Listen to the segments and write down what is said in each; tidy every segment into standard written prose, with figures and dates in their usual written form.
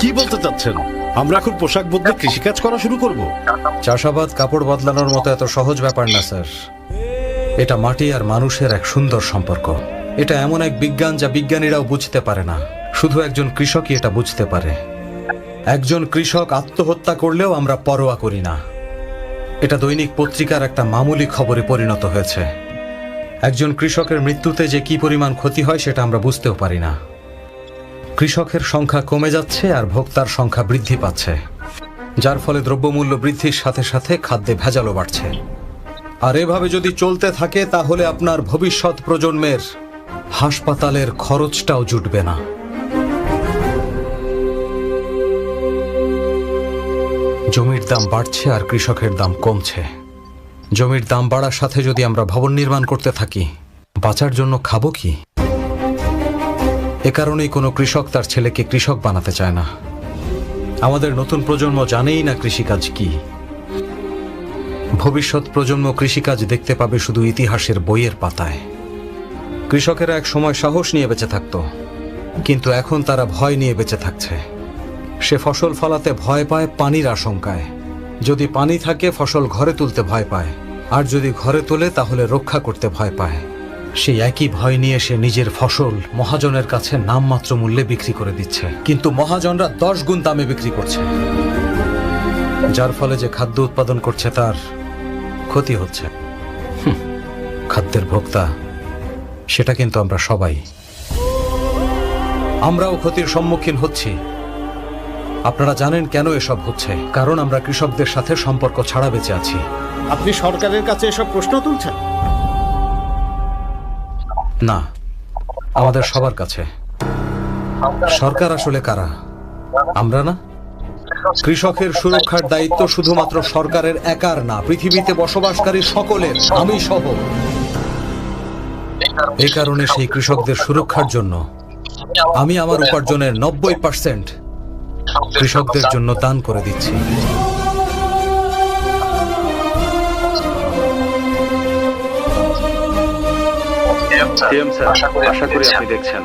কি বলতে চাচ্ছেন? আমরা এখন পোশাক বদলে কৃষিকাজ করা শুরু করব? চাষাবাদ কাপড় বদলানোর মতো এত সহজ ব্যাপার না স্যার। এটা মাটি আর মানুষের এক সুন্দর সম্পর্ক। এটা এমন এক বিজ্ঞান যা বিজ্ঞানীরাও বুঝতে পারে না, শুধু একজন কৃষকই এটা বুঝতে পারে। একজন কৃষক আত্মহত্যা করলেও আমরা পরোয়া করি না। এটা দৈনিক পত্রিকার একটা মামুলি খবরে পরিণত হয়েছে। একজন কৃষকের মৃত্যুতে যে কি পরিমাণ ক্ষতি হয় সেটা আমরা বুঝতেও পারি না। কৃষকের সংখ্যা কমে যাচ্ছে আর ভোক্তার সংখ্যা বৃদ্ধি পাচ্ছে, যার ফলে দ্রব্যমূল্য বৃদ্ধির সাথে সাথে খাদ্যে ভেজালও বাড়ছে। আর এভাবে যদি চলতে থাকে তাহলে আপনার ভবিষ্যৎ প্রজন্মের হাসপাতালের খরচটাও জুটবে না। জমির দাম বাড়ছে আর কৃষকের দাম কমছে। জমির দাম বাড়ার সাথে যদি আমরা ভবন নির্মাণ করতে থাকি, বাঁচার জন্য খাবো কি? এ কারণেই কোনো কৃষক তার ছেলেকে কৃষক বানাতে চায় না। আমাদের নতুন প্রজন্ম জানেই না কৃষিকাজ কি। ভবিষ্যৎ প্রজন্ম কৃষিকাজ দেখতে পাবে শুধু ইতিহাসের বইয়ের পাতায়। কৃষকেরা এক সময় সাহস নিয়ে বেঁচে থাকত, কিন্তু এখন তারা ভয় নিয়ে বেঁচে থাকছে। সে ফসল ফলাতে ভয় পায় পানির আশঙ্কায়। যদি পানি থাকে ফসল ঘরে তুলতে ভয় পায়, আর যদি ঘরে তোলে তাহলে রক্ষা করতে ভয় পায়। সেই একই ভয় নিয়ে সে নিজের ফসল মহাজনের কাছে নামমাত্র মূল্যে বিক্রি করে দিচ্ছে, কিন্তু মহাজনরা 10 গুণ দামে বিক্রি করছে, যার ফলে যে খাদ্য উৎপাদন করছে তার ক্ষতি হচ্ছে। খাদ্যের ভোক্তা সেটা কিন্তু আমরা সবাই। আমরাও ক্ষতির সম্মুখীন হচ্ছি। আপনারা জানেন কেন এসব হচ্ছে? কারণ আমরা কৃষকদের সাথে সম্পর্ক ছাড়া বেঁচে আছি। আপনি সরকারের কাছে এসব প্রশ্ন তুলছেন? না, আমাদের সবার কাছে। সরকার আসলে কারা? আমরা না? কৃষকের সুরক্ষার দায়িত্ব শুধুমাত্র সরকারের একার না, পৃথিবীতে বসবাসকারী সকলের, আমি সহ। এই কারণে সেই কৃষকদের সুরক্ষার জন্য আমি আমার উপার্জনের 90% কৃষকদের জন্য দান করে দিচ্ছি। আশা করি আপনি দেখছেন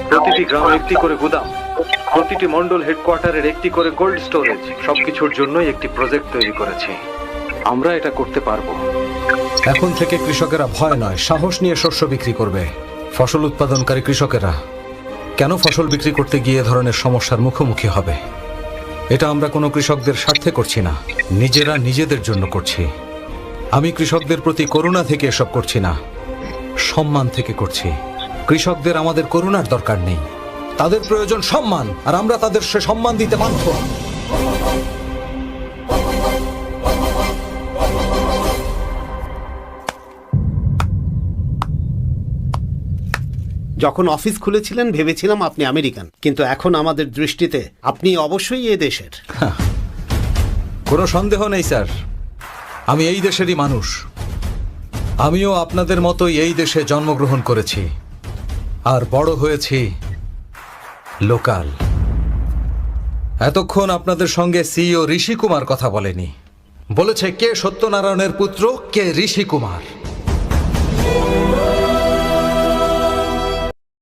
প্রতিটি গ্রামে একটি করে গুদাম, প্রতিটি মন্ডল হেডকোয়ার্টারের একটি করে কোল্ড স্টোরেজ, সবকিছুর জন্যই একটি প্রজেক্ট তৈরি করেছি। আমরা এটা করতে পারবো। এখন থেকে কৃষকেরা ভয় নয়, সাহস নিয়ে শস্য বিক্রি করবে। ফসল উৎপাদনকারী কৃষকেরা কেন ফসল বিক্রি করতে গিয়ে ধরনের সমস্যার মুখোমুখি হবে? এটা আমরা কোনো কৃষকদের স্বার্থে করছি না, নিজেরা নিজেদের জন্য করছি। আমি কৃষকদের প্রতি করুণা থেকে এসব করছি না, সম্মান থেকে করছি। কৃষকদের আমাদের করুণার দরকার নেই, তাদের প্রয়োজন সম্মান, আর আমরা তাদের সে সম্মান দিতে বাধ্য। যখন অফিস খুলেছিলেন ভেবেছিলাম আপনি আমেরিকান, কিন্তু এখন আমাদের দৃষ্টিতে আপনি অবশ্যই এ দেশের। কোনো সন্দেহ নেই স্যার, আমি এই দেশেরই মানুষ। আমিও আপনাদের মতোই এই দেশে জন্মগ্রহণ করেছি আর বড় হয়েছি লোকাল। এতক্ষণ আপনাদের সঙ্গে সিইও ঋষি কুমার কথা বলেনি, বলেছে কে সত্যনারায়ণের পুত্র, কে ঋষি কুমার।